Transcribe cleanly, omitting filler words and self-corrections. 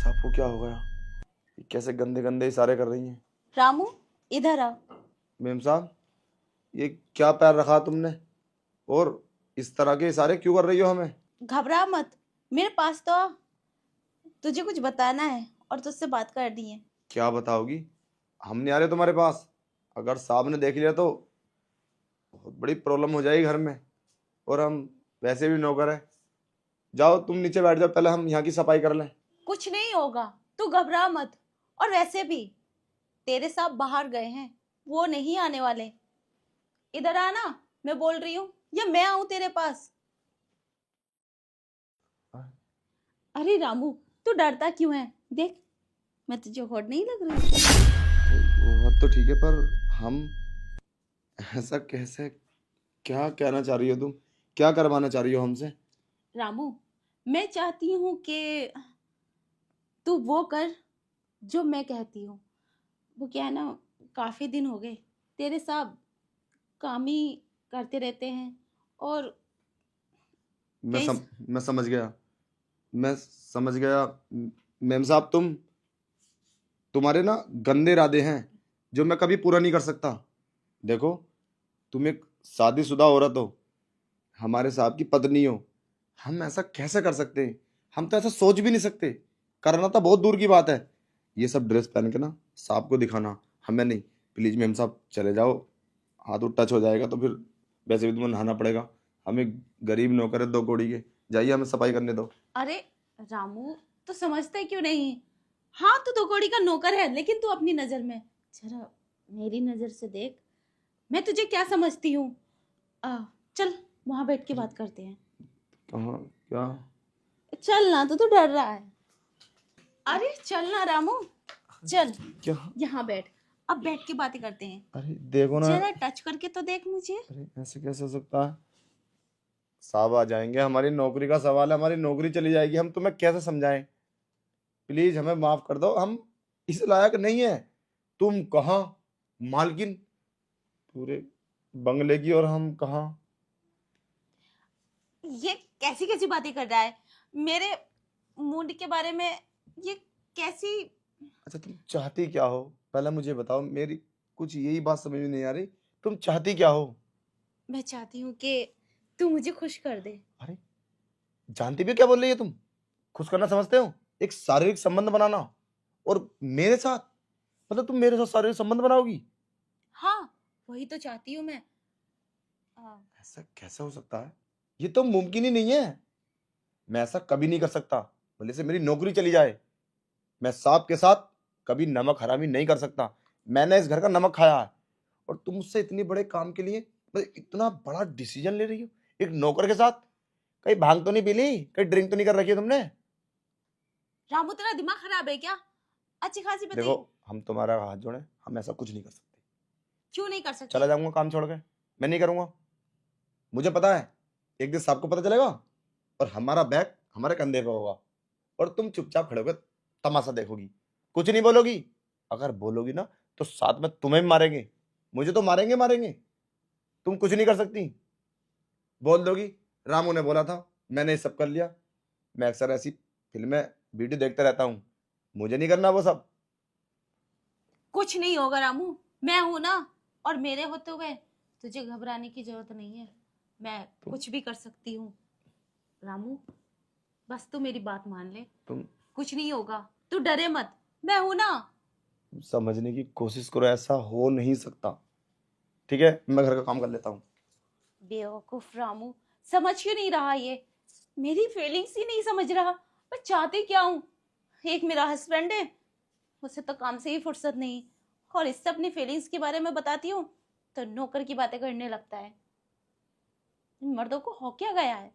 साहब को क्या हो गया? ये कैसे गंदे गंदे इशारे कर रही हैं? रामू इधर आ। मेम साहब, ये क्या पैर रखा तुमने? और इस तरह के इशारे क्यों कर रही हो हमें? घबरा मत, मेरे पास तो आ। तुझे कुछ बताना है और तुझसे बात करनी है। क्या बताओगी? हम नहीं आ रहे तुम्हारे पास। अगर साहब ने देख लिया तो बहुत बड़ी प्रॉब्लम हो जाएगी घर में। और हम वैसे भी नौकर है। जाओ तुम नीचे बैठ जाओ, पहले हम यहाँ की सफाई कर लें। कुछ नहीं होगा, तू घबरा मत। और वैसे भी तेरे साहब बाहर गए हैं, वो नहीं आने वाले। इधर आना, मैं बोल रही हूँ, या मैं आऊं तेरे पास? अरे रामू, तू डरता क्यों है? देख, मैं तुझे होड़ नहीं लग रही? वो बात तो ठीक है, पर हम ऐसा कैसे? क्या कहना चाह रही हो तुम? क्या करवाना चाह रही हो हमसे? रामू, मैं चाहती हूँ कि तू वो कर जो मैं कहती हूँ। वो क्या है ना, काफी दिन हो गए तेरे साहब काम ही करते रहते हैं। और मैं कई मैं समझ गया। मैं समझ गया। मेम साहब, तुम्हारे ना गंदे इरादे हैं जो मैं कभी पूरा नहीं कर सकता। देखो, तुम एक शादीशुदा औरत हो, हमारे साहब की पत्नी हो। हम ऐसा कैसे कर सकते हैं? हम तो ऐसा सोच भी नहीं सकते। करना तो बहुत दूर की बात है। ये सब ड्रेस पहन के ना साहब को दिखाना, हमें नहीं। प्लीज मेम साहब, चले जाओ। हाथ उठ टच हो जाएगा तो फिर वैसे भी तुम्हें नहाना पड़ेगा। हमें गरीब नौकर है 2 कौड़ी के। जाइए, हमें सफाई करने दो। अरे रामू, तो समझते क्यों नहीं? हाँ, तू दो कौड़ी का नौकर है, लेकिन तू अपनी नजर में जरा मेरी नजर से देख, मैं तुझे क्या समझती हूँ। चल वहां बैठ के बात करते हैं। कहाँ? क्या? चल ना, तो तू डर रहा है। अरे चल ना रामू, चल क्या? यहाँ बैठ। अब बैठ के बातें करते हैं। अरे देखो ना। जरा टच करके तो देख मुझे। अरे ऐसे कैसे हो सकता है? साहब आ जाएंगे, हमारी नौकरी का सवाल है, हमारी नौकरी चली जाएगी। हम तुम्हें कैसे समझाएं? प्लीज हमें माफ कर दो, हम इस लायक नहीं है। तुम कहाँ मालकिन पूरे बंगले की, और हम कहाँ? ये कैसी कैसी बातें कर रहा है मेरे मूड के बारे में? ये कैसी? अच्छा, तुम चाहती क्या हो? पहले मुझे बताओ। मेरी कुछ यही बात समझ में नहीं आ रही। तुम चाहती क्या हो? मैं चाहती हूँ कि तू मुझे खुश कर दे। अरे, जानती भी हो क्या बोल रही है तुम? खुश करना समझते हो? एक शारीरिक संबंध बनाना, और मेरे साथ? मतलब तुम मेरे साथ शारीरिक संबंध बनाओगी? हाँ, वही तो चाहती हूँ मैं। आ, ऐसा कैसे हो सकता है? ये तो मुमकिन ही नहीं है। मैं ऐसा कभी नहीं कर सकता। भले से मेरी नौकरी चली जाए, मैं साहब के साथ कभी नमक हरामी नहीं कर सकता। मैंने इस घर का नमक खाया है। और तुम मुझसे इतने बड़े काम के लिए मतलब इतना बड़ा डिसीजन ले रही हो एक नौकर के साथ? कहीं भांग तो नहीं पी ली? कहीं ड्रिंक तो नहीं कर रखी है तुमने? रामू, तेरा दिमाग खराब है क्या? अच्छी खासी देखो, बताई। हम तुम्हारा हाथ जोड़े, हम ऐसा कुछ नहीं कर सकते। क्यों नहीं कर चला सकते? जाऊंगा काम छोड़ के। मैं नहीं करूंगा। मुझे पता है, एक दिन साहब को पता चलेगा और हमारा बैग हमारे कंधे पे होगा, और तुम चुपचाप खड़े होकर तमाशा देखोगी, कुछ नहीं बोलोगी। अगर बोलोगी ना तो साथ में तुम्हें भी मारेंगे। मुझे तो मारेंगे मारेंगे, तुम कुछ नहीं कर सकती। बोल दोगी रामू ने बोला था, मैंने ये सब कर लिया। मैं अक्सर ऐसी फिल्में वीडियो देखता रहता हूँ। मुझे नहीं करना वो सब। कुछ नहीं होगा रामू, मैं हूं ना। और मेरे होते हुए तुझे घबराने की जरूरत नहीं है। मैं तुम कुछ भी कर सकती हूँ रामू। बस तू मेरी बात मान ले। तुम कुछ नहीं होगा, तू डरे मत, मैं हूं ना। समझने की कोशिश करो, ऐसा हो नहीं सकता। ठीक है, मैं घर का काम कर लेता हूँ। बेवकूफ रामू, समझ क्यों नहीं रहा ये? मेरी फीलिंग्स ही नहीं समझ रहा। मैं चाहती क्या हूँ? एक मेरा हस्बैंड है, उसे तो काम से ही फुर्सत नहीं, और इससे अपनी फीलिंग्स के बारे में बताती हूँ तो नौकर की बातें करने लगता है। इन मर्दों को हो क्या गया है?